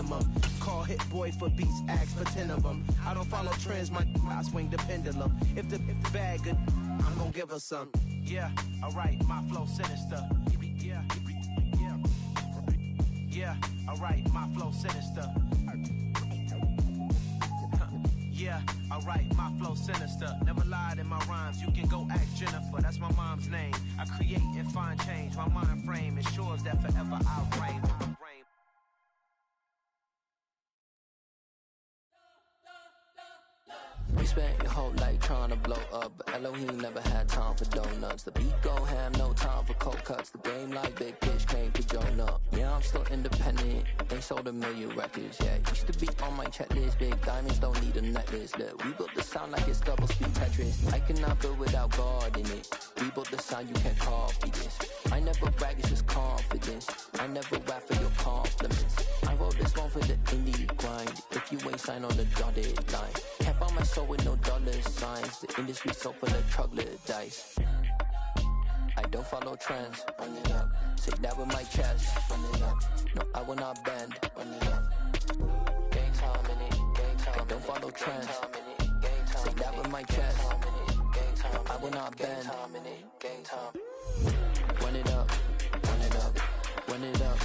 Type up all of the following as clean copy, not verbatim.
minimum. Call Hit Boy for beats, ask for 10 of them. I don't follow trends, I swing the pendulum. If the bag good, I'm gon' give her some. Yeah, alright, my flow sinister. Yeah, alright, my flow sinister. Yeah, alright, my flow sinister. Never lied in my rhymes, you can go ask Jennifer. That's my mom's name. I create and find change. My mind frame ensures that forever I'll reign. We spent your whole life trying to blow up, but Elohim never had time for donuts. The beat go ham, no time for cold cuts. The game like Big Pitch came to join up. Yeah, I'm still independent, ain't sold 1 million records. Yeah, used to be on my checklist. Big diamonds don't need a necklace. Look, we built the sound like it's double speed Tetris. I cannot build without God in it. We built the sound, you can't copy this. I never brag, it's just confidence. I never rap for your compliments. I wrote this one for the indie grind. If you ain't signed on the dotted line, can't buy my soul with no dollar signs. The industry so full of troglodytes. I don't follow trends. Run it up. Say that with my chest. Run it up. No, I will not bend. Run it up. Gang time in it. Gang time. I don't follow trends. Say that with my chest. No, I will not bend. Gang time. Run it up. Run it up. Run it up.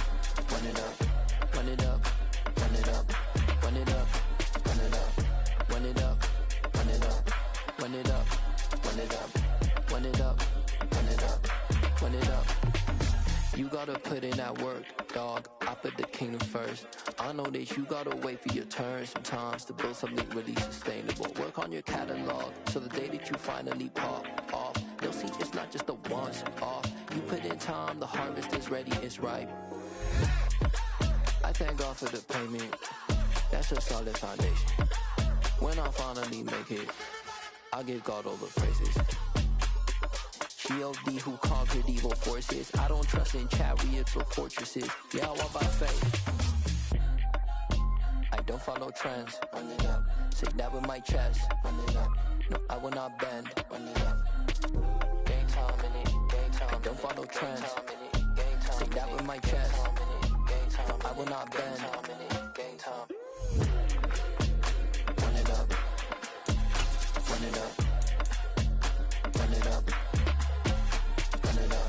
Run it up. Run it up. Run it up. Run it up. Run it up. Run it up. Run it up. Run it up. Run it up. Run it up. Run it up. Run it up. You gotta put in that work, dog. I put the kingdom first. I know that you gotta wait for your turn sometimes to build something really sustainable. Work on your catalog so the day that you finally pop off, they'll see it's not just a once off. You put in time, the harvest is ready, it's ripe. I thank God for the payment. That's a solid foundation. When I finally make it, I'll give God all the praises. G.O.D. who conquered evil forces. I don't trust in chariots or fortresses. Yeah, I walk by faith. I don't follow trends. Run it up. Say that with my chest. Run it up. No, I will not bend. Run it up. Gang time in it. Gang time. I don't follow trends. Say that with my chest. No, I will not bend. Gang time. Run it up. Run it up. Run it up. Run it up.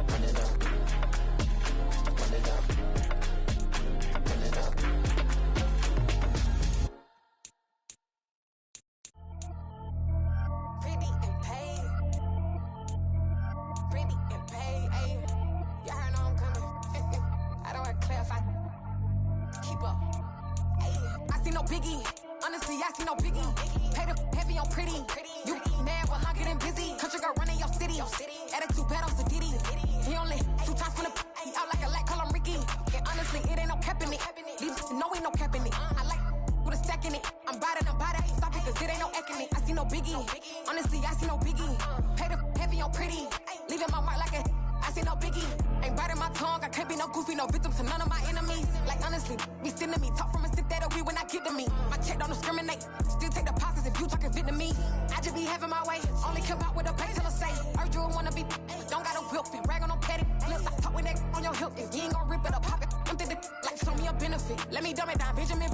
Run it up. Run it up. Run it up. Pretty and paid. Pretty and paid. Ayy, y'all heard know I'm coming. I don't want to clarify. Keep up. Ayy, I see no biggie. Honestly, I see no biggie. Pay the heavy on pretty. You mad while I'm getting busy. Country girl running your city. Attitude bad on Diddy. He only 2 times from the he out like a light, call him Ricky. And honestly, it ain't no cap in it. These no ain't no cap in it. I like with a stack in it. I'm bad. Stop it, cause it ain't no acting it. I see no biggie. Honestly, I see no biggie. Pay the heavy on pretty. Leaving my mark like a I see no biggie. Ain't biting my tongue. I can't be no goofy, no victim to none of my enemies. Like honestly, be sending me talk from a stick that we when I get to me. My check don't discriminate. Still take deposits if you talking Vietnamese. I just be having my way. Only come out with a pay till I say. Heard you wanna be. Don't got a whip and rag on no petty. Flips, I talk with that on your hip. If you ain't gon' rip it or pop it, empty the like show me a benefit. Let me dumb it down, Benjamin.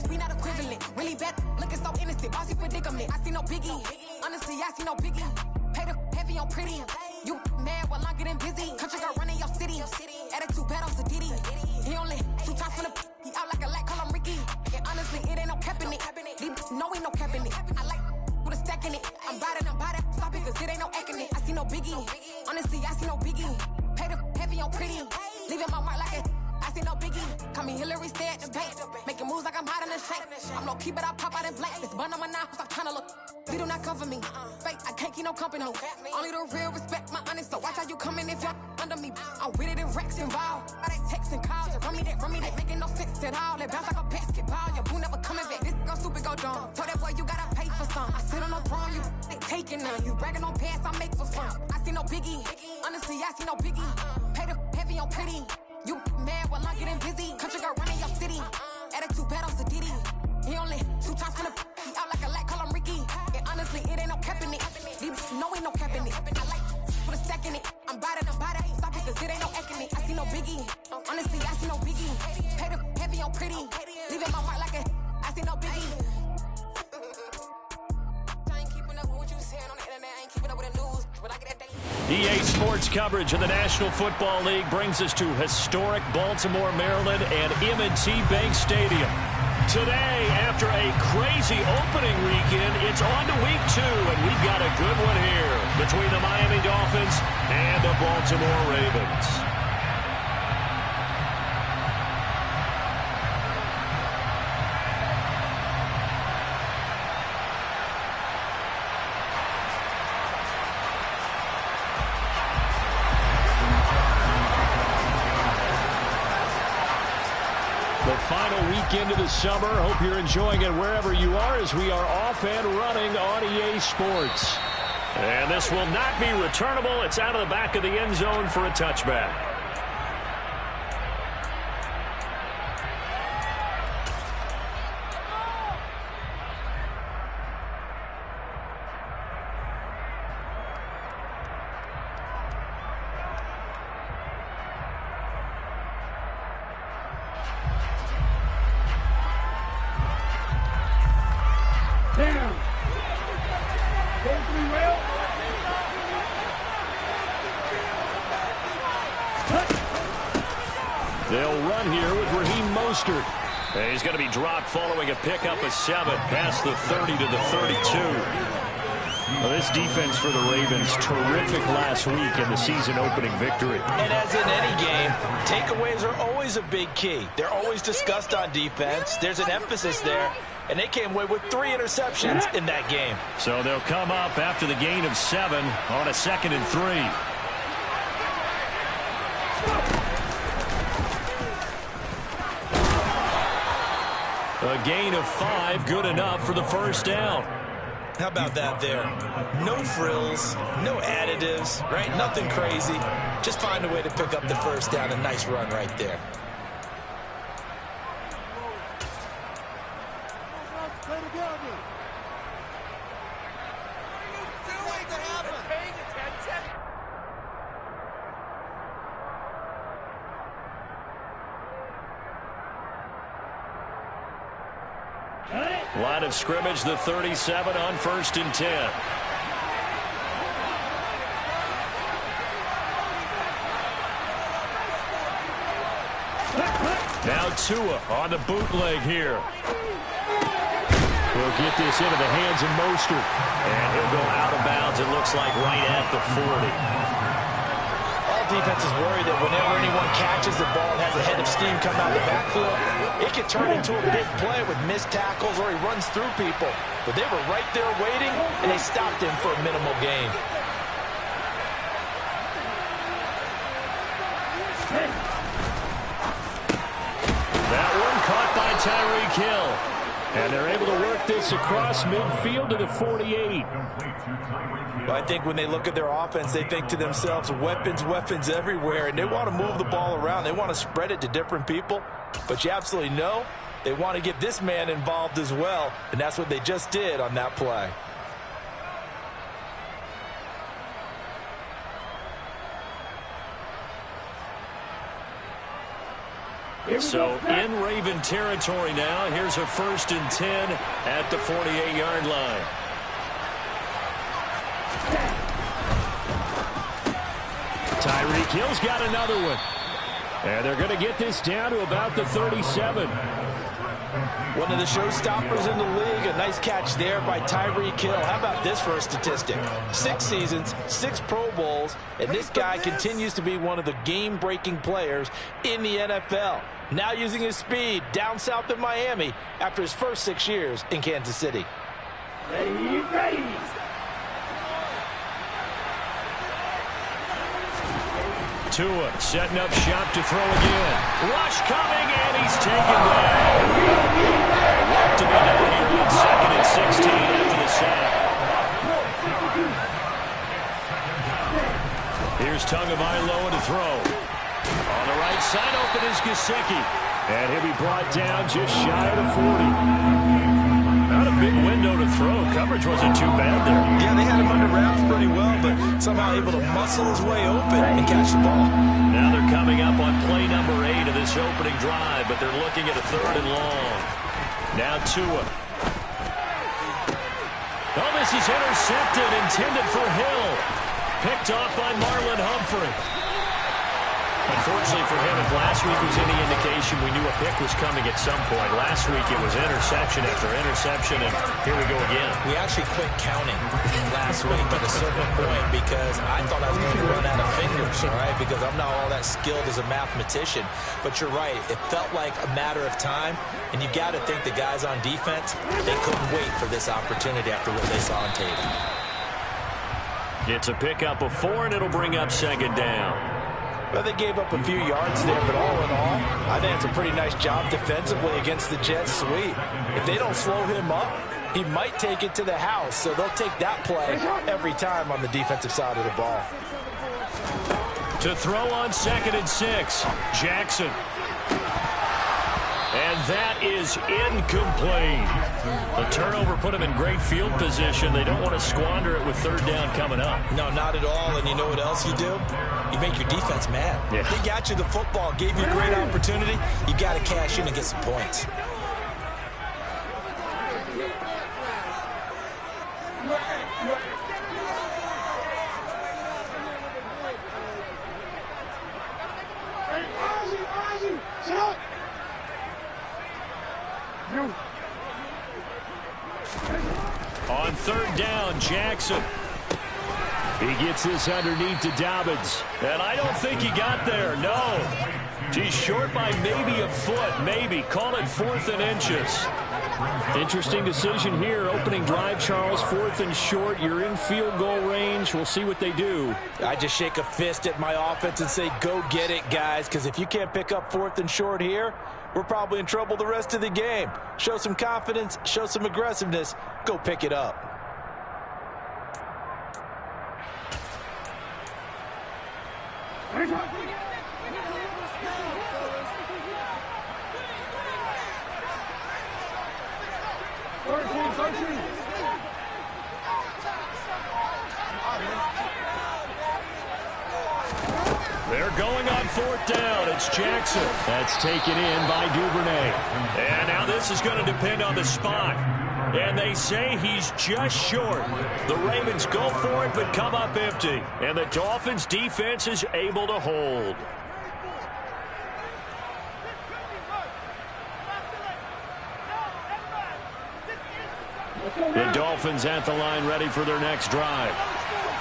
We not equivalent. Really bad, looking so innocent. Bossy predicament. I see no biggie. Honestly, I see no biggie. Pay the heavy on pretty. You mad while I'm getting busy. Country girl running your city. Attitude bad on Diddy. He only 2 times from the he out like a light, call him Ricky. And honestly, it ain't no cap in it. These no ain't no cap in it. I like with a stack in it. I'm bad. Stop it, cause it ain't no acting it. I see no biggie. Honestly, I see no biggie. Pay the heavy on pretty. Leaving my mark like a I see no biggie. Call me Hillary, stay at the bank. Making moves like I'm hot in the shank. I'm low key, but I pop out in blank. This bun on my knife, stop trying to look. They do not come for me. Fake, I can't keep no company. Only the real respect my honest. So watch how you coming if you're under me. I'm with it in racks involved. I they texting calls and run me that. Making no sense at all. They bounce like a basketball. Your boo never coming back. This go stupid, go dumb. Told that boy you gotta pay for some. I sit on no throne, you they taking none. You bragging on pants, I make for fun. I see no biggie. Honestly, I see no biggie. Pay the heavy on pretty. You mad while I'm getting busy. Country girl running your city. Attitude bad on Diddy. He only 2 times from the he out like a light, call him Ricky. And honestly, it ain't no cap in it. These no ain't no cap in it. I like with a stack in it. I'm bad. Stop it, cause it ain't no acting it. I see no biggie. Honestly, I see no biggie. heavy on pretty. Leaving my mark like a, I see no biggie. I ain't keeping up with what you saying on the internet. I ain't keeping up with the news. But I get that thing. EA Sports coverage of the National Football League brings us to historic Baltimore, Maryland, and M&T Bank Stadium. Today, after a crazy opening weekend, it's on to week 2, and we've got a good one here between the Miami Dolphins and the Baltimore Ravens. The final weekend of the summer. Hope you're enjoying it wherever you are as we are off and running on EA Sports. And this will not be returnable. It's out of the back of the end zone for a touchback. They'll run here with Raheem Mostert. And he's going to be dropped following a pickup of 7 past the 30 to the 32. Well, this defense for the Ravens, terrific last week in the season-opening victory. And as in any game, takeaways are always a big key. They're always discussed on defense. There's an emphasis there. And they came away with 3 interceptions in that game. So they'll come up after the gain of 7 on a 2nd and 3. A gain of 5, good enough for the first down. How about that there? No frills, no additives, right? Nothing crazy. Just find a way to pick up the first down. A nice run right there. Line of scrimmage, the 37 on 1st and 10. Now Tua on the bootleg here. We'll get this into the hands of Mostert. And he'll go out of bounds, it looks like, right at the 40. Defense is worried that whenever anyone catches the ball and has a head of steam come out of the backfield, it can turn into a big play with missed tackles or he runs through people. But they were right there waiting, and they stopped him for a minimal gain. That one caught by Tyreek Hill. And they're able to work this across midfield to the 48. Well, I think when they look at their offense, they think to themselves, weapons, weapons everywhere, and they want to move the ball around. They want to spread it to different people, but you absolutely know they want to get this man involved as well, and that's what they just did on that play. So in Raven territory now. Here's a 1st and 10 at the 48-yard line. Tyreek Hill's got another one. And they're going to get this down to about the 37. One of the showstoppers in the league. A nice catch there by Tyreek Hill. How about this for a statistic? 6 seasons, 6 Pro Bowls, and this guy continues to be one of the game-breaking players in the NFL. Now using his speed down south of Miami after his first 6 years in Kansas City. Ready. Tua setting up shop to throw again. Rush coming, and he's taken down. Work to be done here on 2nd and 16 after the sack. Here's Tagovailoa to throw. On the right side, open is Gesicki. And he'll be brought down just shy of the 40. Not a big window to throw. Coverage wasn't too bad there. Yeah, they had him under wraps pretty well, but somehow able to muscle his way open and catch the ball. Now they're coming up on play number 8 of this opening drive, but they're looking at a 3rd and long. Now Tua. Oh, this is intercepted, intended for Hill. Picked off by Marlon Humphrey. Unfortunately for him, if last week was any indication, we knew a pick was coming at some point. Last week it was interception after interception, and here we go again. We actually quit counting last week at a certain point because I thought I was going to run out of fingers, all right, because I'm not all that skilled as a mathematician. But you're right. It felt like a matter of time, and you got to think the guys on defense, they couldn't wait for this opportunity after what they saw on tape. It's a pickup of 4, and it'll bring up 2nd down. Well, they gave up a few yards there, but all in all, I think it's a pretty nice job defensively against the Jets sweep. If they don't slow him up, he might take it to the house, so they'll take that play every time on the defensive side of the ball. To throw on 2nd and 6, Jackson. And that is incomplete. The turnover put him in great field position. They don't want to squander it with 3rd down coming up. No, not at all. And you know what else you do? You make your defense mad. Yeah. They got you the football, gave you a great opportunity. You got to cash in and get some points. On 3rd down, Jackson. He gets this underneath to Dobbins. And I don't think he got there, no. He's short by maybe a foot, maybe. Call it 4th and inches. Interesting decision here. Opening drive, Charles, 4th and short. You're in field goal range. We'll see what they do. I just shake a fist at my offense and say, go get it, guys, because if you can't pick up 4th and short here, we're probably in trouble the rest of the game. Show some confidence, show some aggressiveness, go pick it up. They're going on 4th down. It's Jackson. That's taken in by Duvernay. And now this is going to depend on the spot. And they say he's just short. The Ravens go for it but come up empty. And the Dolphins' defense is able to hold. The Dolphins at the line ready for their next drive.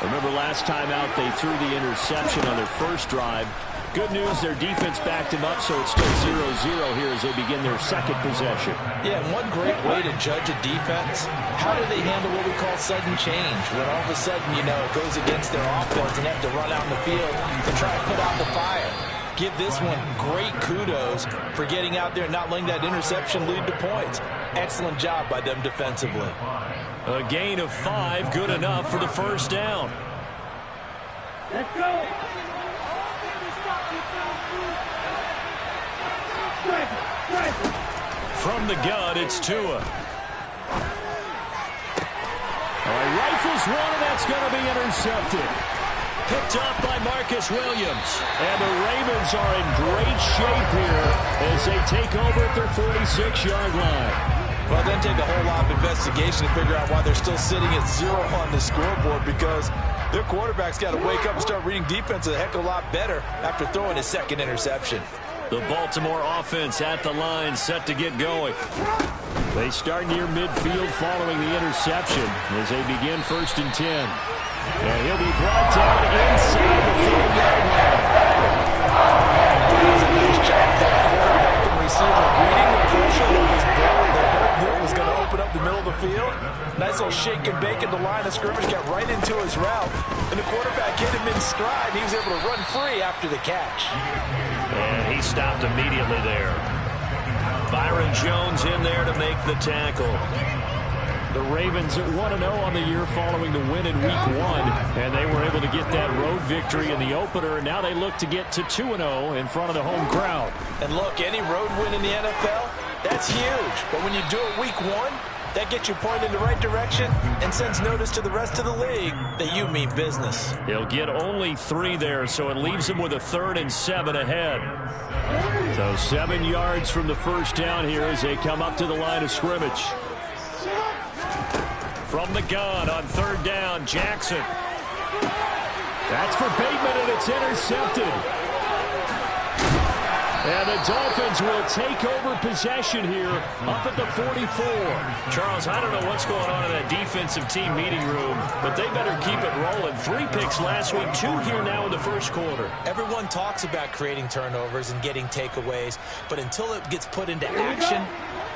Remember last time out they threw the interception on their first drive. Good news, their defense backed him up, so it's still 0-0 here as they begin their 2nd possession. Yeah, and one great way to judge a defense, how do they handle what we call sudden change? When all of a sudden, you know, it goes against their offense and they have to run out in the field to try to put out the fire. Give this one great kudos for getting out there and not letting that interception lead to points. Excellent job by them defensively. A gain of 5, good enough for the 1st down. Let's go. From the gun, it's Tua. Rifles one, and that's going to be intercepted. Picked up by Marcus Williams. And the Ravens are in great shape here as they take over at their 46-yard line. Well, then take a whole lot of investigation to figure out why they're still sitting at 0 on the scoreboard, because their quarterback's got to wake up and start reading defense a heck of a lot better after throwing his 2nd interception. The Baltimore offense at the line, set to get going. They start near midfield following the interception as they begin 1st and 10. And he'll be brought down inside the 4-yard line. Does a nice job there. Quarterback and receiver reading the pressure that was blowing. They both knew it was going to open up the middle of the field. Nice little shake and bake at the line of scrimmage, got right into his route. And the quarterback hit him in stride. He was able to run free after the catch. And he stopped immediately there. Byron Jones in there to make the tackle. The Ravens at 1-0 on the year following the win in Week 1, and they were able to get that road victory in the opener, and now they look to get to 2-0 in front of the home crowd. And look, any road win in the NFL, that's huge. But when you do it Week 1, That gets you pointed in the right direction and sends notice to the rest of the league that you mean business. He'll get only 3 there, so it leaves him with a 3rd and 7 ahead. So 7 yards from the first down here as they come up to the line of scrimmage. From the gun on 3rd down, Jackson. That's for Bateman, and it's intercepted. And the Dolphins will take over possession here up at the 44. Charles, I don't know what's going on in that defensive team meeting room, but they better keep it rolling. 3 picks last week, 2 here now in the first quarter. Everyone talks about creating turnovers and getting takeaways, but until it gets put into action,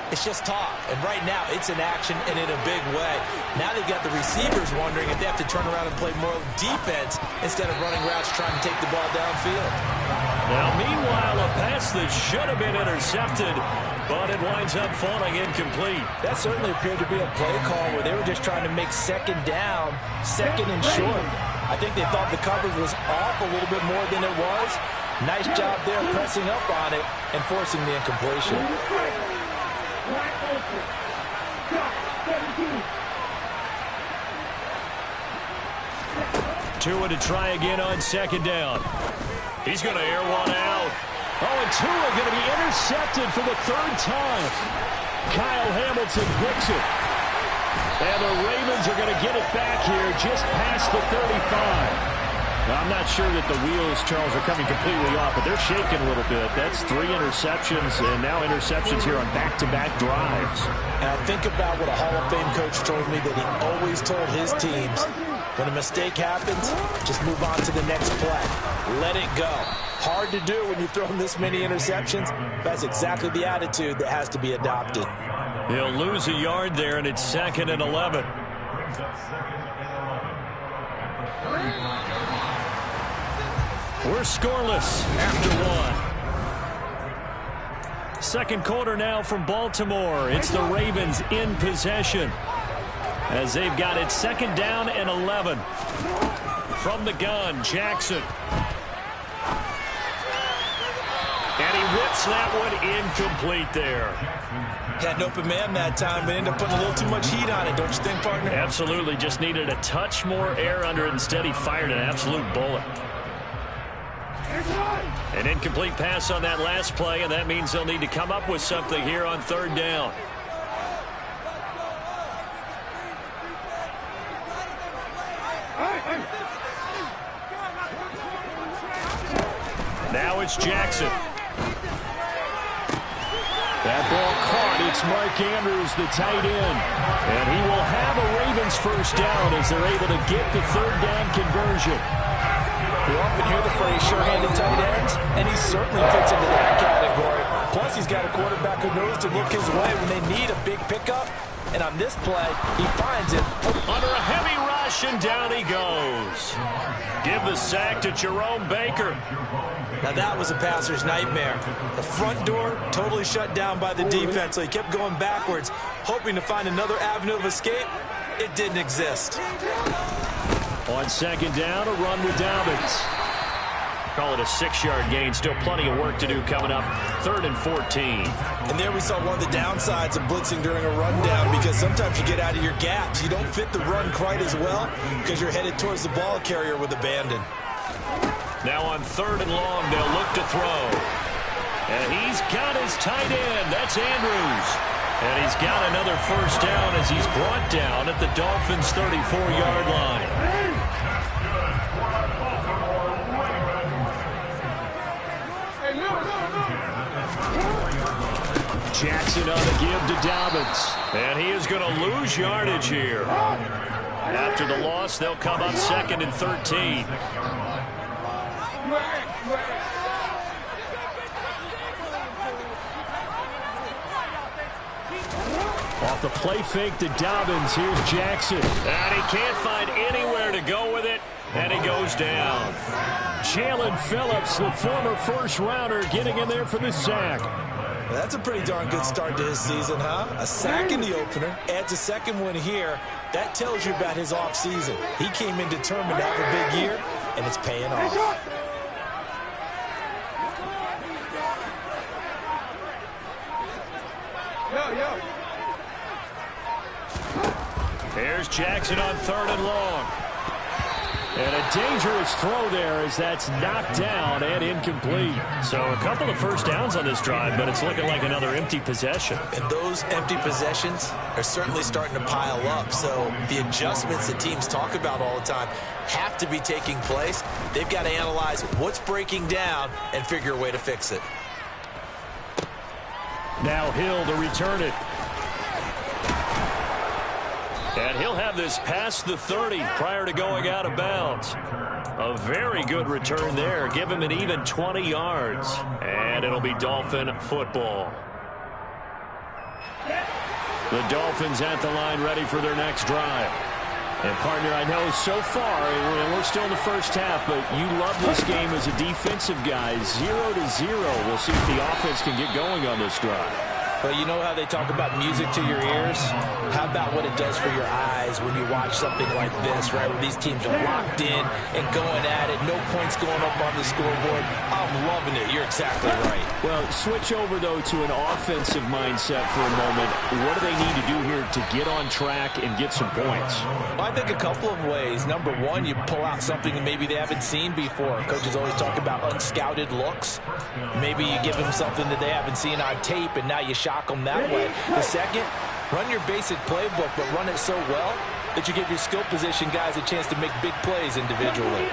it's just talk. And right now, it's in action and in a big way. Now they've got the receivers wondering if they have to turn around and play more defense instead of running routes trying to take the ball downfield. Now, meanwhile, a pass that should have been intercepted, but it winds up falling incomplete. That certainly appeared to be a play call where they were just trying to make 2nd down, 2nd and short. I think they thought the coverage was off a little bit more than it was. Nice job there pressing up on it and forcing the incompletion. Tua to try again on 2nd down. He's going to air one out. Oh, and Tua going to be intercepted for the 3rd time. Kyle Hamilton picks it. And the Ravens are going to get it back here just past the 35. Now, I'm not sure that the wheels, Charles, are coming completely off, but they're shaking a little bit. That's 3 interceptions, and now interceptions here on back-to-back drives. And I think about what a Hall of Fame coach told me that he always told his teams, when a mistake happens, just move on to the next play. Let it go. Hard to do when you've thrown this many interceptions. That's exactly the attitude that has to be adopted. He'll lose a yard there, and it's 2nd and 11. We're scoreless after 1. Second quarter now from Baltimore. It's the Ravens in possession as they've got it 2nd down and 11. From the gun, Jackson. And he whips that one incomplete there. Had an open man that time, but ended up putting a little too much heat on it, don't you think, partner? Absolutely. Just needed a touch more air under it. Instead, he fired an absolute bullet. An incomplete pass on that last play, and that means they'll need to come up with something here on 3rd down. Now it's Jackson. That ball caught. It's Mark Andrews, the tight end. And he will have a Ravens 1st down as they're able to get the 3rd down conversion. You often hear the phrase sure-handed tight ends, and he certainly fits into that category. Plus, he's got a quarterback who knows to look his way when they need a big pickup. And on this play, he finds it. Under a heavy rush, and down he goes. Give the sack to Jerome Baker. Now, that was a passer's nightmare. The front door totally shut down by the defense, so he kept going backwards, hoping to find another avenue of escape. It didn't exist. On 2nd down, a run with Dobbins. Call it a 6-yard gain. Still plenty of work to do coming up. 3rd and 14. And there we saw one of the downsides of blitzing during a rundown, because sometimes you get out of your gaps. You don't fit the run quite as well because you're headed towards the ball carrier with abandon. Now on 3rd and long, they'll look to throw. And he's got his tight end. That's Andrews. And he's got another 1st down as he's brought down at the Dolphins' 34-yard line. Jackson on the give to Dobbins. And he is going to lose yardage here. After the loss, they'll come up 2nd and 13. Off the play fake to Dobbins, here's Jackson. And he can't find anywhere to go with it, and he goes down. Jalen Phillips, the former 1st-rounder, getting in there for the sack. That's a pretty darn good start to his season, huh? A sack in the opener, adds a 2nd one here. That tells you about his offseason. He came in determined to have a big year, and it's paying off. Here's Jackson on 3rd and long. And a dangerous throw there as that's knocked down and incomplete. So a couple of first downs on this drive, but it's looking like another empty possession. And those empty possessions are certainly starting to pile up. So the adjustments that teams talk about all the time have to be taking place. They've got to analyze what's breaking down and figure a way to fix it. Now Hill to return it. And he'll have this past the 30 prior to going out of bounds. A very good return there. Give him an even 20 yards. And it'll be Dolphin football. The Dolphins at the line ready for their next drive. And, partner, I know so far, we're still in the first half, but you love this game as a defensive guy. 0-0. We'll see if the offense can get going on this drive. Well, you know how they talk about music to your ears? How about what it does for your eyes when you watch something like this, right, where these teams are locked in and going at it, no points going up on the scoreboard? I'm loving it. You're exactly right. Well, switch over, though, to an offensive mindset for a moment. What do they need to do here to get on track and get some points? Well, I think a couple of ways. Number one, you pull out something that maybe they haven't seen before. Coaches always talk about unscouted looks. Maybe you give them something that they haven't seen on tape, and now you shock them that way. The second, run your basic playbook, but run it so well that you give your skill position guys a chance to make big plays individually.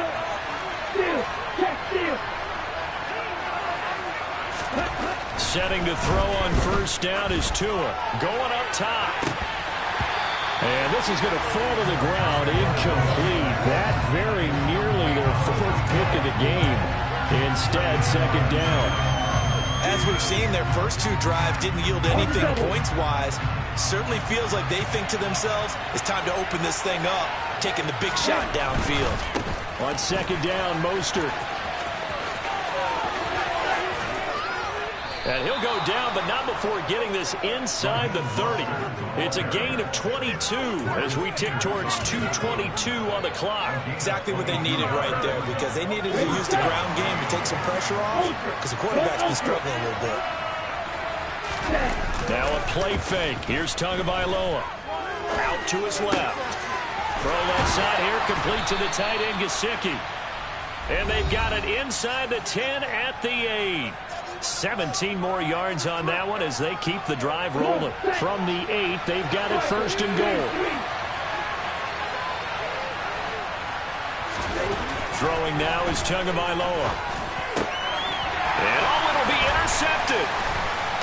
Setting to throw on first down is Tua. Going up top. And this is going to fall to the ground. Incomplete. That very nearly their 4th pick of the game. Instead, 2nd down. As we've seen, their first 2 drives didn't yield anything points-wise. Certainly feels like they think to themselves, it's time to open this thing up, taking the big shot downfield. On 2nd down, Mostert. And he'll go down, but not before getting this inside the 30. It's a gain of 22 as we tick towards 2:22 on the clock. Exactly what they needed right there, because they needed to use the ground game to take some pressure off, because the quarterback's been struggling a little bit. Now a play fake. Here's Tagovailoa. Out to his left. Throw left side here, complete to the tight end, Gesicki. And they've got it inside the 10 at the 8. 17 more yards on that one as they keep the drive rolling. From the 8, they've got it 1st and goal. Throwing now is Tagovailoa. And it'll be intercepted.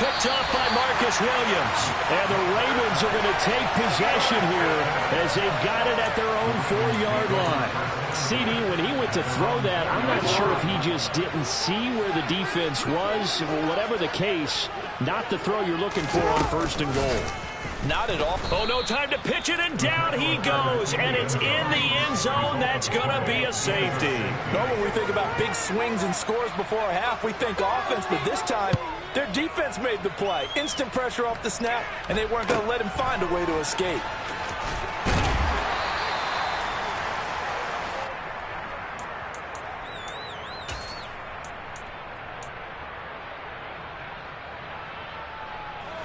Picked off by Marcus Williams. And the Ravens are going to take possession here as they've got it at their own 4-yard line. CD, when he went to throw that, I'm not sure if he just didn't see where the defense was. Whatever the case, not the throw you're looking for on 1st and goal. Not at all. Oh, no time to pitch it, and down he goes. And it's in the end zone. That's going to be a safety. Normally, when we think about big swings and scores before a half, we think offense, but this time, their defense made the play. Instant pressure off the snap, and they weren't going to let him find a way to escape.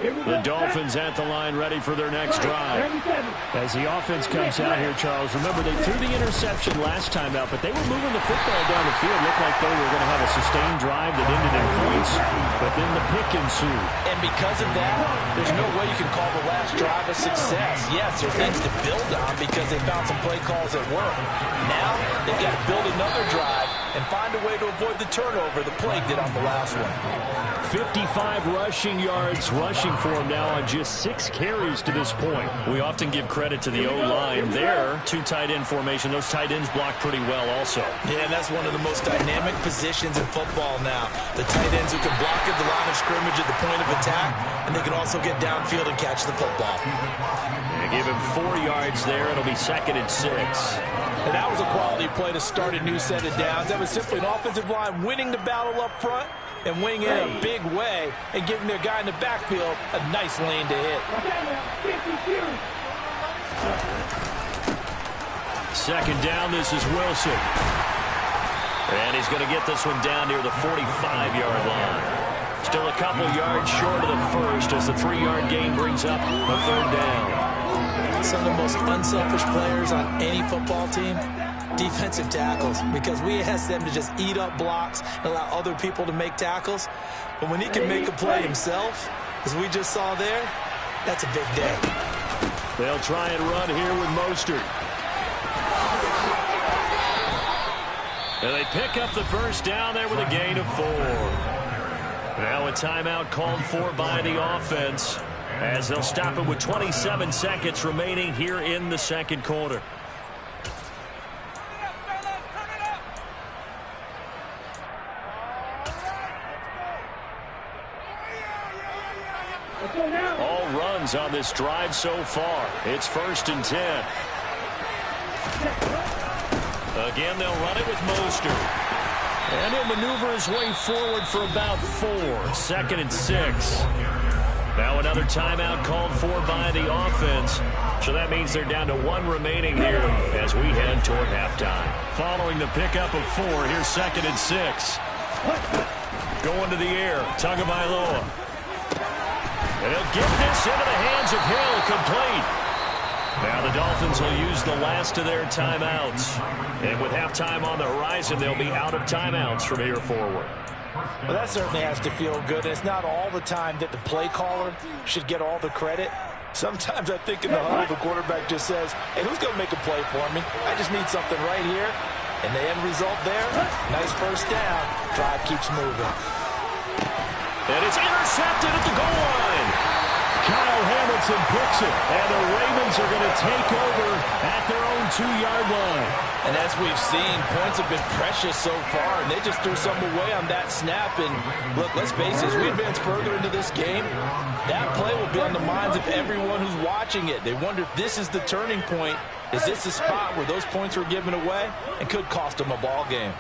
The Dolphins at the line ready for their next drive. As the offense comes out here, Charles, remember they threw the interception last time out, but they were moving the football down the field. Looked like they were going to have a sustained drive that ended in points, but then the pick ensued. And because of that, there's no way you can call the last drive a success. Yes, there are things to build on because they found some play calls that work. Now they've got to build another drive and find a way to avoid the turnover the play did on the last one. 55 rushing yards rushing for him now on just 6 carries to this point. We often give credit to the O-line there. 2 tight end formation. Those tight ends block pretty well also. Yeah, and that's one of the most dynamic positions in football now. The tight ends who can block at the line of scrimmage at the point of attack, and they can also get downfield and catch the football. They give him 4 yards there. It'll be 2nd and 6. And that was a quality play to start a new set of downs. That was simply an offensive line winning the battle up front and winning in a big way and giving their guy in the backfield a nice lane to hit. 2nd down, this is Wilson. And he's going to get this one down near the 45-yard line. Still a couple yards short of the first as the 3-yard gain brings up a 3rd down. some of the most unselfish players on any football team? Defensive tackles, because we ask them to just eat up blocks and allow other people to make tackles. But when he can make a play himself, as we just saw there, that's a big day. They'll try and run here with Mostert. And they pick up the first down there with a gain of 4. Now a timeout called for by the offense, as they'll stop it with 27 seconds remaining here in the second quarter. All runs on this drive so far. It's 1st and 10. Again, they'll run it with Mostert. And he'll maneuver his way forward for about 4. 2nd and 6. Now another timeout called for by the offense. So that means they're down to 1 remaining here as we head toward halftime. Following the pickup of 4, here's 2nd and 6. Going to the air, Tagovailoa. And he'll get this into the hands of Hill, complete. Now the Dolphins will use the last of their timeouts. And with halftime on the horizon, they'll be out of timeouts from here forward. Well, that certainly has to feel good. It's not all the time that the play caller should get all the credit. Sometimes I think in the huddle, the quarterback just says, hey, who's going to make a play for me? I just need something right here. And the end result there, nice first down. Drive keeps moving. And it's intercepted at the goal line. Kyle Hamilton picks it, and the Ravens are going to take over at their own 2-yard line. And as we've seen, points have been precious so far, and they just threw some away on that snap. And look, let's face it, as we advance further into this game, that play will be on the minds of everyone who's watching it. They wonder if this is the turning point. Is this the spot where those points were given away and could cost them a ball game?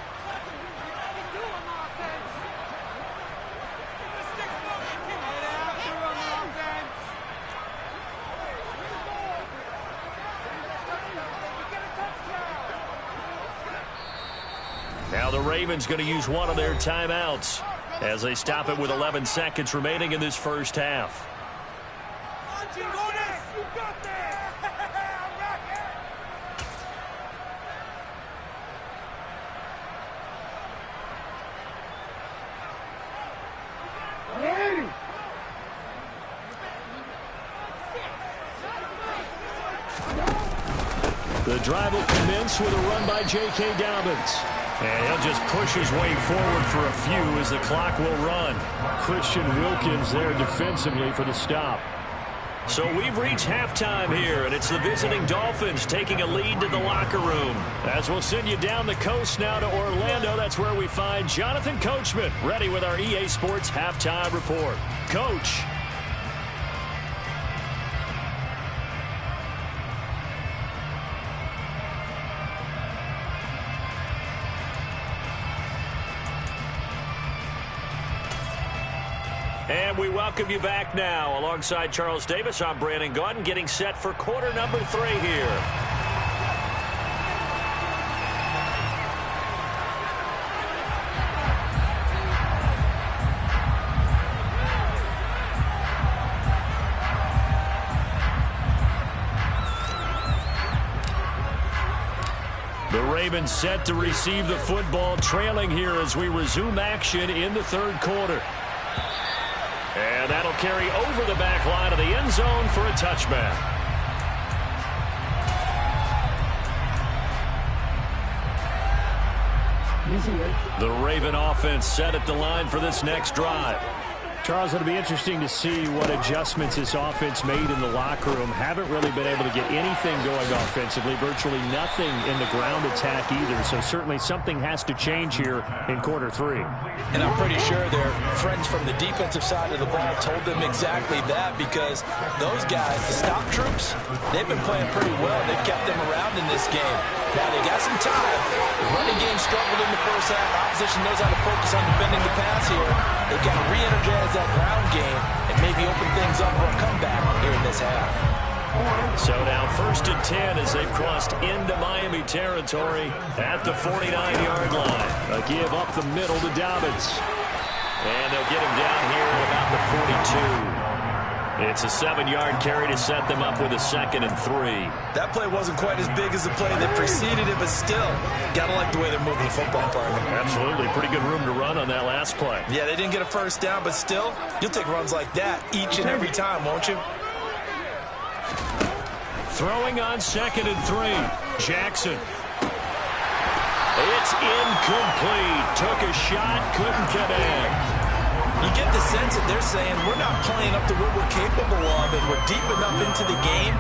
Now the Ravens going to use one of their timeouts as they stop it with 11 seconds remaining in this first half. The drive will commence with a run by J.K. Dobbins. And he'll just push his way forward for a few as the clock will run. Christian Wilkins there defensively for the stop. So we've reached halftime here, and it's the visiting Dolphins taking a lead to the locker room. As we'll send you down the coast now to Orlando, that's where we find Jonathan Coachman ready with our EA Sports Halftime Report. Coach. And we welcome you back now. Alongside Charles Davis, I'm Brandon Gaudin, getting set for quarter number 3 here. The Ravens set to receive the football, trailing here as we resume action in the third quarter. And that'll carry over the back line of the end zone for a touchback. The Raven offense set at the line for this next drive. Charles, it'll be interesting to see what adjustments this offense made in the locker room. Haven't really been able to get anything going offensively, virtually nothing in the ground attack either. So certainly something has to change here in quarter 3. And I'm pretty sure their friends from the defensive side of the ball told them exactly that, because those guys, the stop troops, they've been playing pretty well. They've kept them around in this game. Now they got some time. The running game struggled in the first half. Opposition knows how to focus on defending the pass here. They've got to re-energize that ground game and maybe open things up for a comeback here in this half. So now 1st and 10 as they've crossed into Miami territory at the 49-yard line. A give up the middle to Dobbins. And they'll get him down here at about the 42. It's a 7-yard carry to set them up with a 2nd and 3. That play wasn't quite as big as the play that preceded it, but still, gotta like the way they're moving the football, partner. Absolutely. Pretty good room to run on that last play. Yeah, they didn't get a first down, but still, you'll take runs like that each and every time, won't you? Throwing on 2nd and 3. Jackson. It's incomplete. Took a shot, couldn't connect. You get the sense that they're saying we're not playing up to what we're capable of, and we're deep enough into the game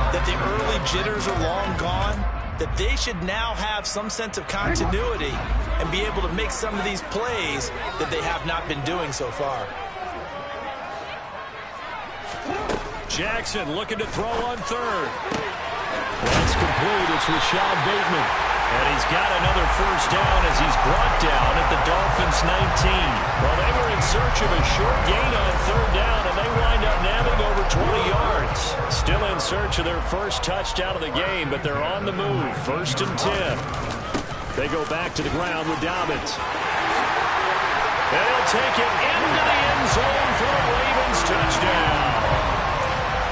that the early jitters are long gone, that they should now have some sense of continuity and be able to make some of these plays that they have not been doing so far. Jackson looking to throw on 3rd. That's complete. It's Rashad Bateman. And he's got another first down as he's brought down at the Dolphins' 19. Well, they were in search of a short gain on 3rd down, and they wind up nabbing over 20 yards. Still in search of their first touchdown of the game, but they're on the move. 1st and 10. They go back to the ground with Dobbins. And he'll take it into the end zone for a Ravens touchdown.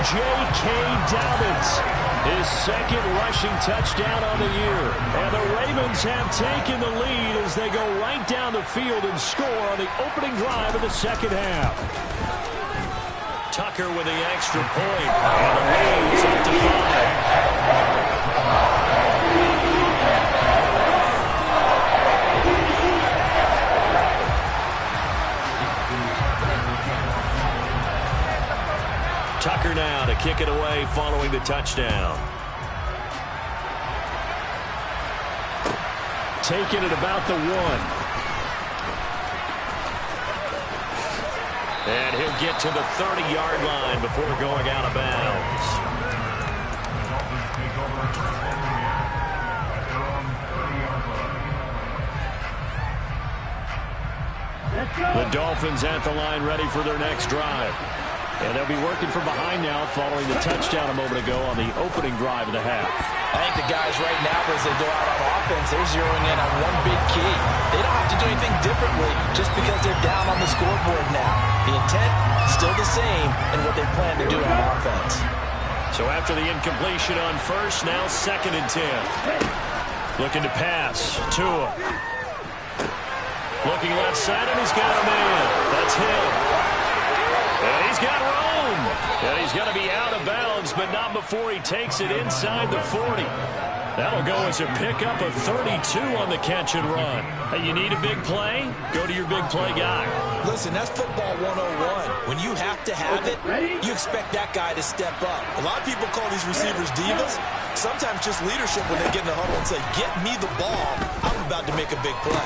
J.K. Dobbins, his 2nd rushing touchdown on the year. And the Ravens have taken the lead as they go right down the field and score on the opening drive of the 2nd half. Tucker with the extra point. And the lead is up to 5. Tucker now to kick it away following the touchdown. Taking it about the 1. And he'll get to the 30-yard line before going out of bounds. The Dolphins at the line ready for their next drive. And they'll be working from behind now following the touchdown a moment ago on the opening drive of the half. I think the guys right now, as they go out on offense, they're zeroing in on one big key. They don't have to do anything differently just because they're down on the scoreboard now. The intent, still the same, and what they plan to do on offense. So after the incompletion on 1st, now 2nd and 10. Looking to pass. Tua. Looking left side, and he's got a man. That's him. And he's got room. And he's going to be out of bounds, but not before he takes it inside the 40. That'll go as a pickup of 32 on the catch and run. Hey, you need a big play? Go to your big play guy. Listen, that's football 101. When you have to have it, you expect that guy to step up. A lot of people call these receivers divas. Sometimes just leadership when they get in the huddle and say, get me the ball. I'm about to make a big play.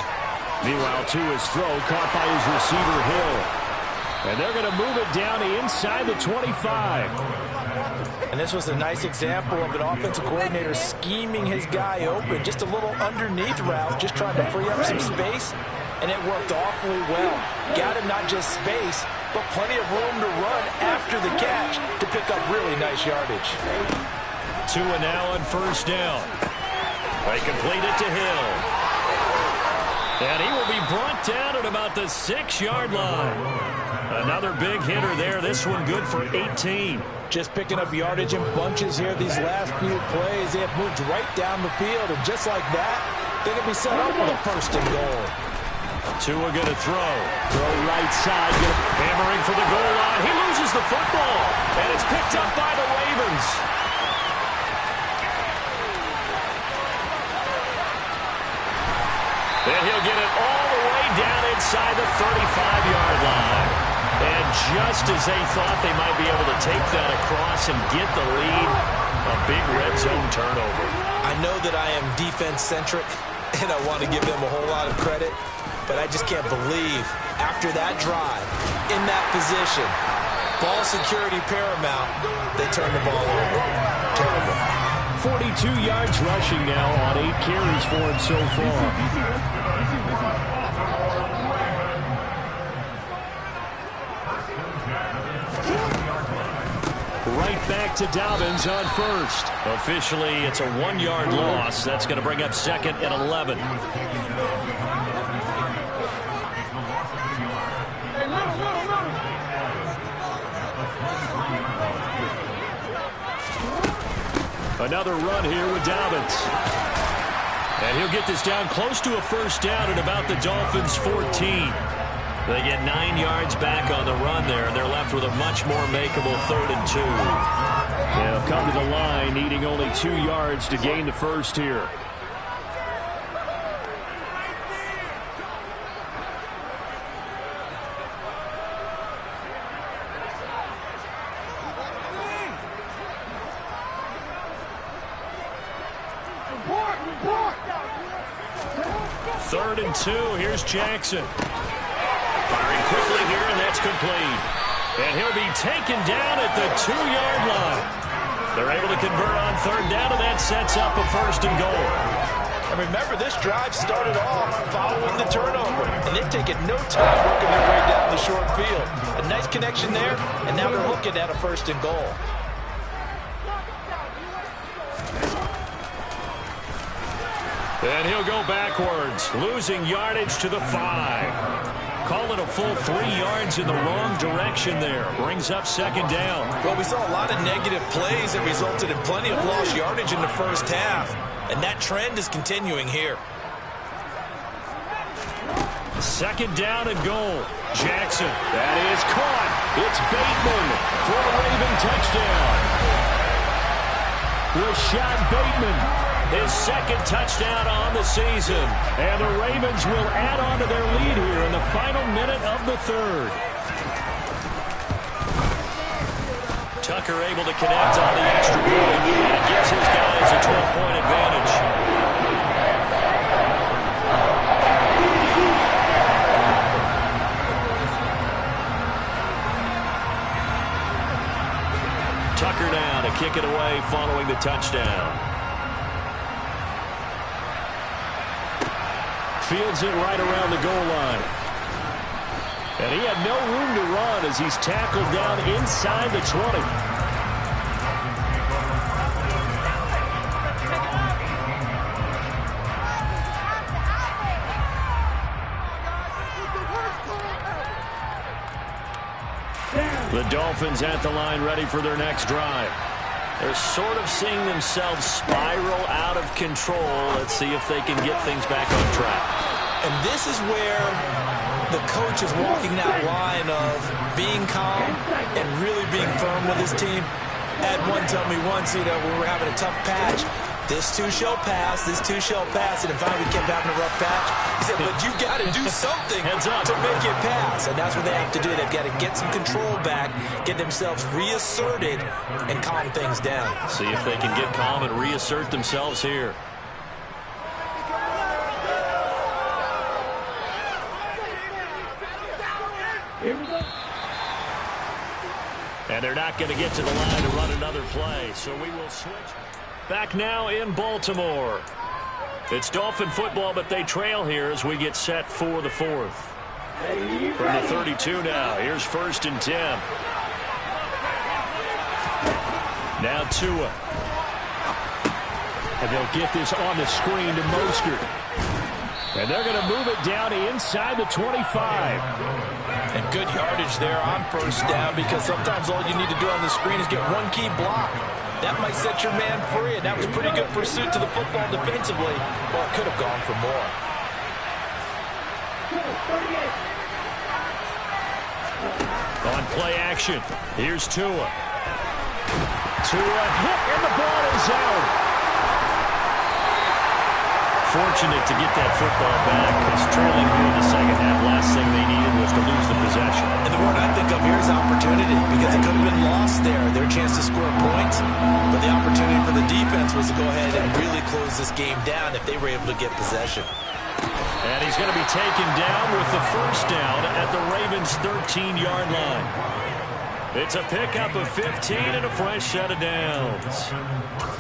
Meanwhile, Tua's throw caught by his receiver, Hill. And they're going to move it down inside the 25. And this was a nice example of an offensive coordinator scheming his guy open. Just a little underneath route, just trying to free up some space. And it worked awfully well. Got him not just space, but plenty of room to run after the catch to pick up really nice yardage. Tua now on 1st down. They complete it to Hill. And he will be brought down at about the 6-yard line. Another big hitter there. This one good for 18. Just picking up yardage in bunches here these last few plays. They have moved right down the field, and just like that, they can be set up with a 1st and goal. Tua going to throw. Throw right side. Hammering for the goal line. He loses the football, and it's picked up by the Ravens. And he'll get it all the way down inside the 35-yard line. And just as they thought they might be able to take that across and get the lead, a big red zone turnover. I know that I am defense-centric, and I want to give them a whole lot of credit, but I just can't believe after that drive, in that position, ball security paramount, they turn the ball over. Terrible. 42 yards rushing now on 8 carries for him so far. Right back to Dobbins on 1st. Officially, it's a 1-yard loss. That's going to bring up 2nd and 11. Another run here with Dobbins. And he'll get this down close to a first down at about the Dolphins' 14. They get 9 yards back on the run there, and they're left with a much more makeable 3rd and 2. They'll come to the line, needing only 2 yards to gain the first here. Third and 2. Here's Jackson. Firing quickly here, and that's complete. And he'll be taken down at the 2-yard line. They're able to convert on 3rd down, and that sets up a 1st and goal. And remember, this drive started off following the turnover, and they've taken no time working their way down the short field. A nice connection there, and now they're looking at a 1st and goal. And he'll go backwards, losing yardage to the 5. Call it a full 3 yards in the wrong direction there. Brings up 2nd down. Well, we saw a lot of negative plays that resulted in plenty of lost yardage in the first half. And that trend is continuing here. 2nd down and goal. Jackson. That is caught. It's Bateman for a Raven touchdown. Rashad Bateman. His 2nd touchdown on the season. And the Ravens will add on to their lead here in the final minute of the 3rd. Tucker able to connect on the extra point. And gives his guys a 12-point advantage. Tucker now to kick it away following the touchdown. Fields it right around the goal line. And he had no room to run as he's tackled down inside the 20. The Dolphins at the line ready for their next drive. They're sort of seeing themselves spiral out of control. Let's see if they can get things back on track. And this is where the coach is walking that line of being calm and really being firm with his team. Had one tell me once, when we were having a tough patch, this too shall pass, this too shall pass, and finally we kept having a rough patch. He said, but you've got to do something to make it pass. And that's what they have to do. They've got to get some control back, get themselves reasserted, and calm things down. See if they can get calm and reassert themselves here. And they're not going to get to the line to run another play, so we will switch. Back now in Baltimore. It's Dolphin football, but they trail here as we get set for the 4th. From the 32 now, here's 1st and 10. Now Tua. And they'll get this on the screen to Mostert. And they're going to move it down inside the 25. And good yardage there on 1st down, because sometimes all you need to do on the screen is get one key block. That might set your man free, and that was pretty good pursuit to the football defensively. Well, it could have gone for more. On play action, here's Tua. Tua hit, and the ball is out. Fortunate to get that football back, because trailing here in the second half, last thing they needed was to lose the possession. And the word I think of here is opportunity, because it could have been lost there. Their chance to score points, but the opportunity for the defense was to go ahead and really close this game down if they were able to get possession. And he's going to be taken down with the 1st down at the Ravens' 13-yard line. It's a pickup of 15 and a fresh set of downs.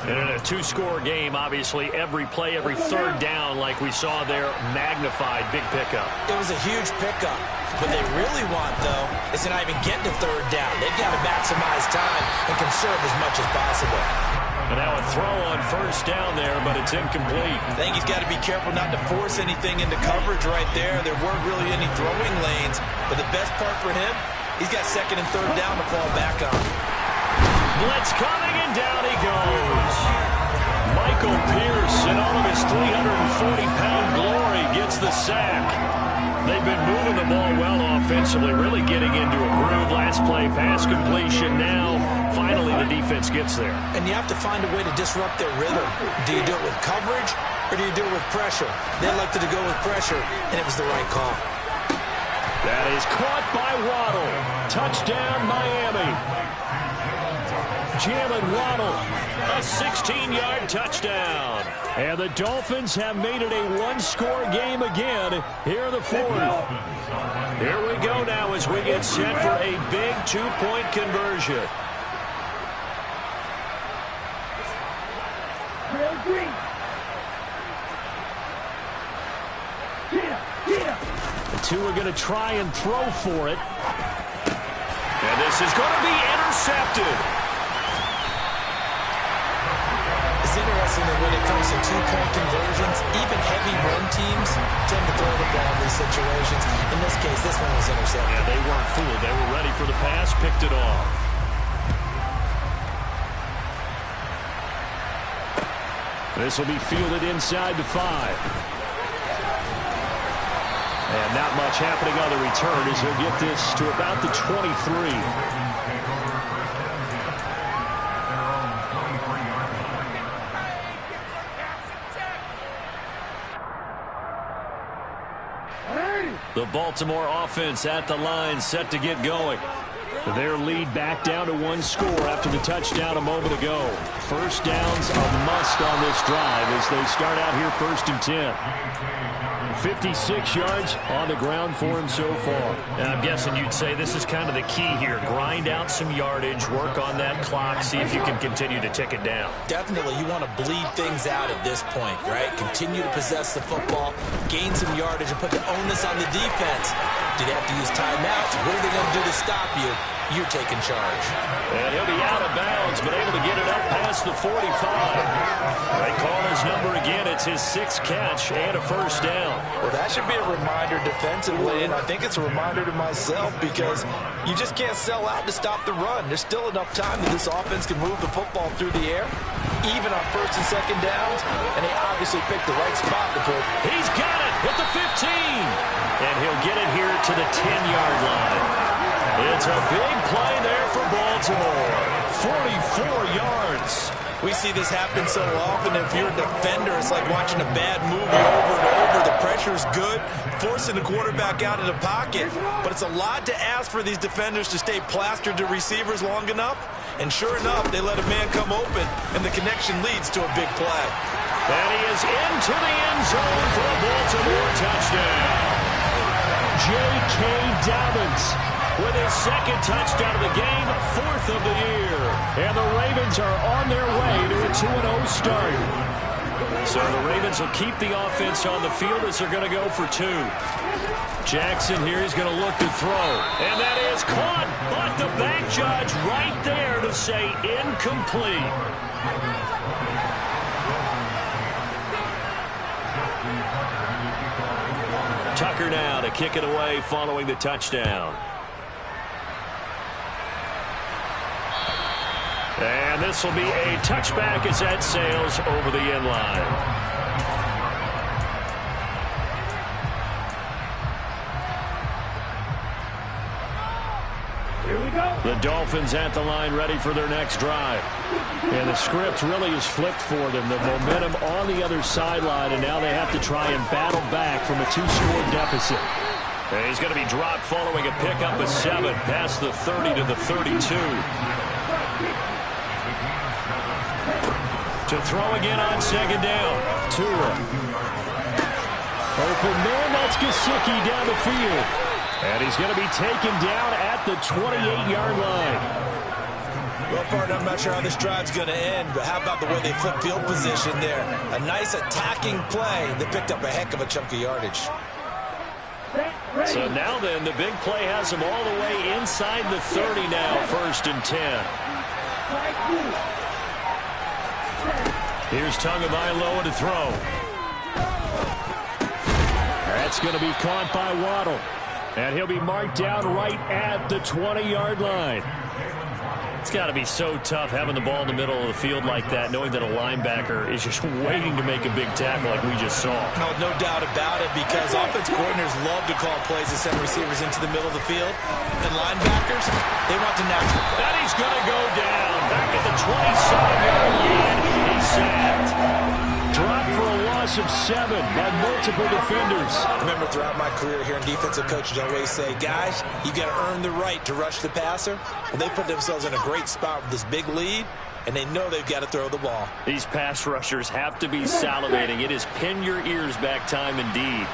And in a 2-score game, obviously, every play, every 3rd down, like we saw there, magnified, big pickup. It was a huge pickup. What they really want, though, is to not even get to 3rd down. They've got to maximize time and conserve as much as possible. And now a throw on 1st down there, but it's incomplete. I think he's got to be careful not to force anything into coverage right there. There weren't really any throwing lanes, but the best part for him, he's got 2nd and 3rd down to fall back on. Blitz coming, and down he goes. Michael Pierce, in all of his 340-pound glory, gets the sack. They've been moving the ball well offensively, really getting into a groove. Last play, pass completion. Now, finally, the defense gets there. And you have to find a way to disrupt their rhythm. Do you do it with coverage, or do you do it with pressure? They elected to go with pressure, and it was the right call. That is caught by Waddle. Touchdown, Miami. Jalen Waddle, a 16-yard touchdown. And the Dolphins have made it a one-score game again here in the fourth. Here we go now as we get set for a big two-point conversion. The two are going to try and throw for it. And this is going to be intercepted. It's interesting that when it comes to two-point conversions, even heavy run teams tend to throw the ball in these situations. In this case, this one was intercepted. Yeah, they weren't fooled. They were ready for the pass, picked it off. This will be fielded inside the 5. And not much happening on the return as he'll get this to about the 23. The Baltimore offense at the line, set to get going. Their lead back down to one score after the touchdown a moment ago. First down's a must on this drive as they start out here 1st and 10. 56 yards on the ground for him so far. And I'm guessing you'd say this is kind of the key here. Grind out some yardage, work on that clock, see if you can continue to tick it down. Definitely, you want to bleed things out at this point, right? Continue to possess the football, gain some yardage, and put the onus on the defense. Do they have to use timeouts? What are they going to do to stop you? You're taking charge. And he'll be out of bounds, but able to get it up past the 45. They call his number again. It's his 6th catch and a first down. Well, that should be a reminder defensively, and I think it's a reminder to myself because you just can't sell out to stop the run. There's still enough time that this offense can move the football through the air, even on 1st and 2nd downs, and they obviously picked the right spot to put. He's got it at the 15, and he'll get it here to the 10-yard line. It's a big play there for Baltimore. 44 yards. We see this happen so often. If you're a defender, it's like watching a bad movie over and over. The pressure's good, forcing the quarterback out of the pocket. But it's a lot to ask for these defenders to stay plastered to receivers long enough. And sure enough, they let a man come open, and the connection leads to a big play. And he is into the end zone for a Baltimore touchdown. J.K. Dobbins with his 2nd touchdown of the game, 4th of the year. And the Ravens are on their way to a 2-0 start. So the Ravens will keep the offense on the field as they're going to go for 2. Jackson here is going to look to throw. And that is caught, but the back judge right there to say incomplete. Tucker now to kick it away following the touchdown. And this will be a touchback as that sails over the end line. Here we go. The Dolphins at the line ready for their next drive. And the script really is flipped for them. The momentum on the other sideline, and now they have to try and battle back from a 2-score deficit. And he's going to be dropped following a pickup of 7 past the 30 to the 32. To throw again on 2nd down. Tua. Open man, that's Gesicki down the field. And he's going to be taken down at the 28-yard line. Well, partner, I'm not sure how this drive's going to end, but how about the way they flip field position there? A nice attacking play that picked up a heck of a chunk of yardage. So now then, the big play has him all the way inside the 30 now, 1st and 10. Here's Tagovailoa to throw. That's going to be caught by Waddle. And he'll be marked down right at the 20-yard line. It's got to be so tough having the ball in the middle of the field like that, knowing that a linebacker is just waiting to make a big tackle like we just saw. No doubt about it, because offense coordinators love to call plays to send receivers into the middle of the field. And linebackers, they want to natural. And he's going to go down. Back at the 27-yard line. He's sacked. Dropped for a loss of 7 by multiple defenders. Remember, throughout my career here in defensive coaches always say, guys, you got to earn the right to rush the passer. Well, they put themselves in a great spot with this big lead, and they know they've got to throw the ball. These pass rushers have to be salivating. It is pin your ears back time indeed.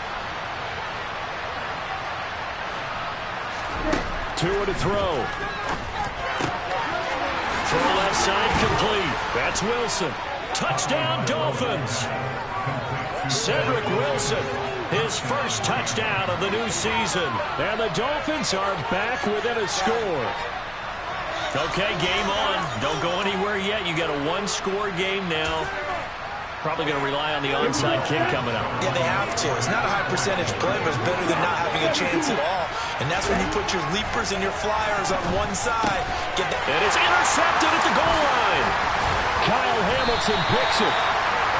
Tua to throw. Throw left side complete. That's Wilson. Touchdown, Dolphins. Cedric Wilson, his first touchdown of the new season. And the Dolphins are back within a score. Okay, game on. Don't go anywhere yet. You got a one-score game now. Probably going to rely on the onside kick coming up. Yeah, they have to. It's not a high percentage play, but it's better than not having a chance at all. And that's when you put your leapers and your flyers on one side. Get that. And it's intercepted at the goal line. Kyle Hamilton picks it.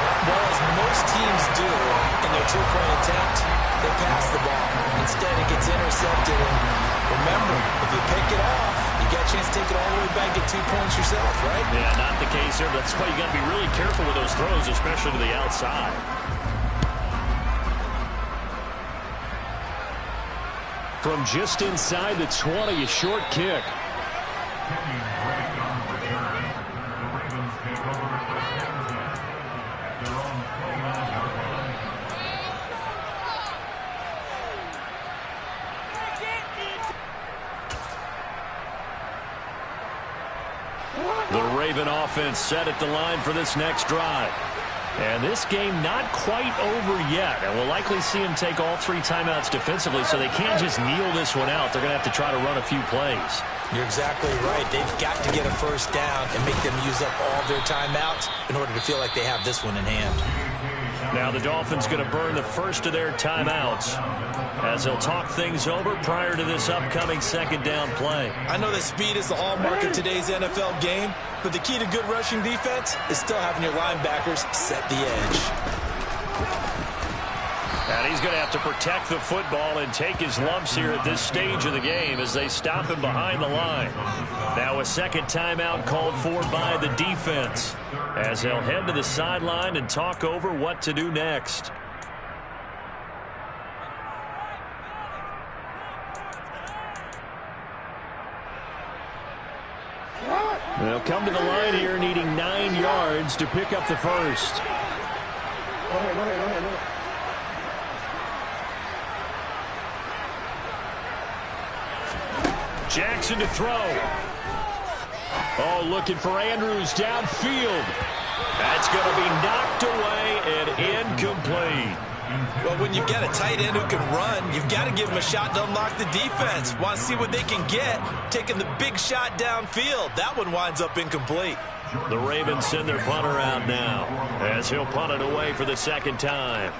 Well, as most teams do in their two-point attempt, they pass the ball. Instead, it gets intercepted. And remember, if you pick it off, you got a chance to take it all the way back, get 2 points yourself, right? Yeah, not the case here. That's why you got to be really careful with those throws, especially to the outside. From just inside the 20, a short kick. The Raven offense set at the line for this next drive. And this game not quite over yet. And we'll likely see them take all 3 timeouts defensively, so they can't just kneel this one out. They're going to have to try to run a few plays. You're exactly right. They've got to get a first down and make them use up all their timeouts in order to feel like they have this one in hand. Now the Dolphins going to burn the first of their timeouts as they'll talk things over prior to this upcoming second down play. I know that speed is the hallmark of today's NFL game, but the key to good rushing defense is still having your linebackers set the edge. And he's going to have to protect the football and take his lumps here at this stage of the game as they stop him behind the line. Now a second timeout called for by the defense as they'll head to the sideline and talk over what to do next. They'll come to the line here needing 9 yards to pick up the first. Jackson to throw. Oh, looking for Andrews downfield. That's going to be knocked away and incomplete. Well, when you've got a tight end who can run, you've got to give him a shot to unlock the defense. Want to see what they can get, taking the big shot downfield. That one winds up incomplete. The Ravens send their punter out now as he'll punt it away for the second time.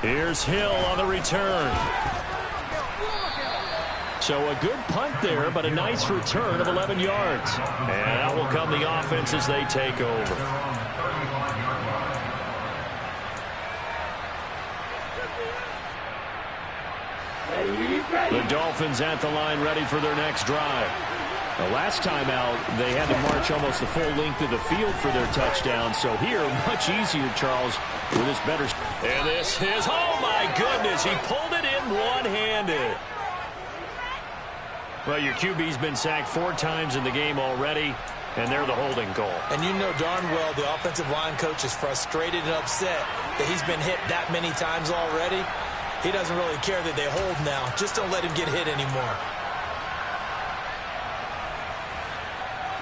Here's Hill on the return. So a good punt there, but a nice return of 11 yards. And out will come the offense as they take over. The Dolphins at the line ready for their next drive. The last time out, they had to march almost the full length of the field for their touchdown. So here, much easier, Charles, with this better. And this is, oh my goodness, he pulled it in one-handed. Well, your QB's been sacked 4 times in the game already, and they're the holding goal. And you know darn well the offensive line coach is frustrated and upset that he's been hit that many times already. He doesn't really care that they hold now. Just don't let him get hit anymore.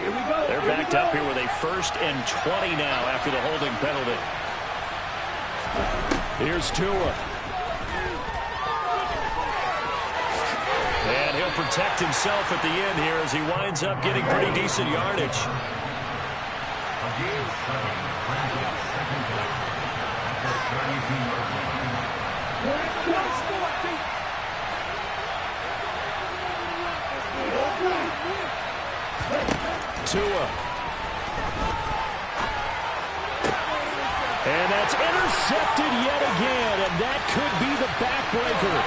Here we go. They're backed up here with a 1st and 20 now after the holding penalty. Here's Tua. And he'll protect himself at the end here as he winds up getting pretty decent yardage. intercepted yet again, and that could be the backbreaker.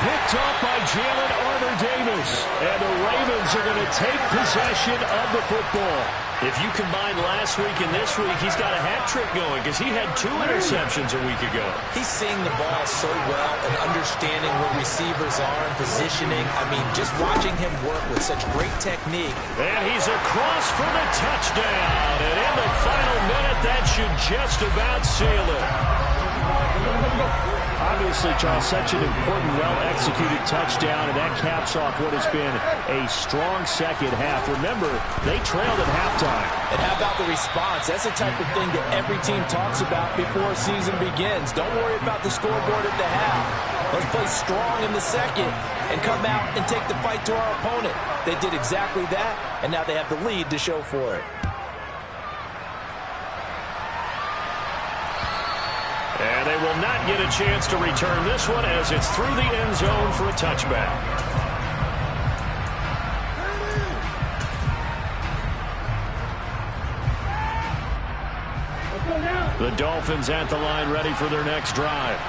Picked up by Jalen Armour-Davis, and the Ravens are going to take possession of the football. If you combine last week and this week, he's got a hat trick going because he had 2 interceptions a week ago. He's seeing the ball so well and understanding where receivers are and positioning. I mean, just watching him work with such great technique. And he's across for the touchdown. And in the final minute, that should just about seal it. Obviously, Charles, such an important, well-executed touchdown, and that caps off what has been a strong second half. Remember, they trailed at halftime. And how about the response? That's the type of thing that every team talks about before a season begins. Don't worry about the scoreboard at the half. Let's play strong in the second and come out and take the fight to our opponent. They did exactly that, and now they have the lead to show for it. And they will not get a chance to return this one as it's through the end zone for a touchback. The Dolphins at the line ready for their next drive.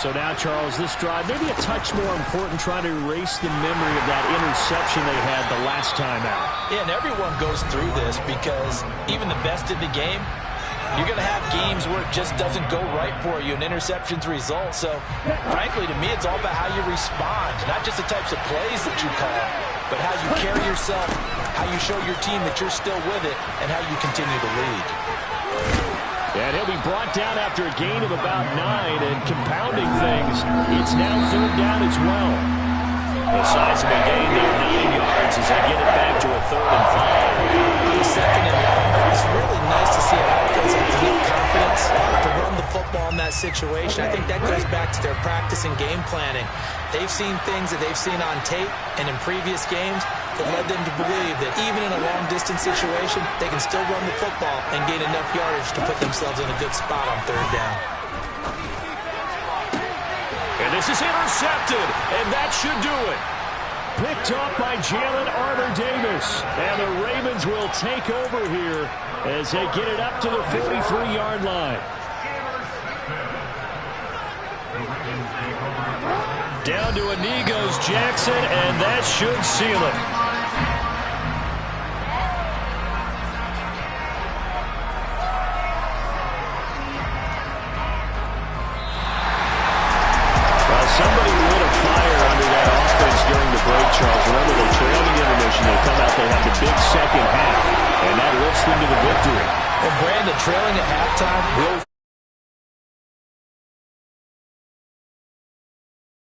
So now, Charles, this drive maybe a touch more important, trying to erase the memory of that interception they had the last time out. Yeah, and everyone goes through this because even the best in the game, you're going to have games where it just doesn't go right for you, and interceptions result. So, frankly, to me, it's all about how you respond, not just the types of plays that you call, but how you carry yourself, how you show your team that you're still with it, and how you continue to lead. And he'll be brought down after a gain of about 9, and compounding things, it's now 3rd down as well. A sizable gain there, 9 yards as they get it back to a 3rd and 5. The 2nd and long. It's really nice to see an offense that has enough confidence to run the football in that situation. I think that goes back to their practice and game planning. They've seen things that they've seen on tape and in previous games that led them to believe that even in a long-distance situation, they can still run the football and gain enough yardage to put themselves in a good spot on 3rd down. And this is intercepted, and that should do it. Picked up by Jalen Armour-Davis. And the Ravens will take over here as they get it up to the 43-yard line. Down to a knee goes Jackson, and that should seal it. Somebody lit a fire under that offense during the break, Charles. Remember, they trailed the intermission. They come out, they have the big second half, and that lifts them to the victory. Well, Brandon, trailing at halftime,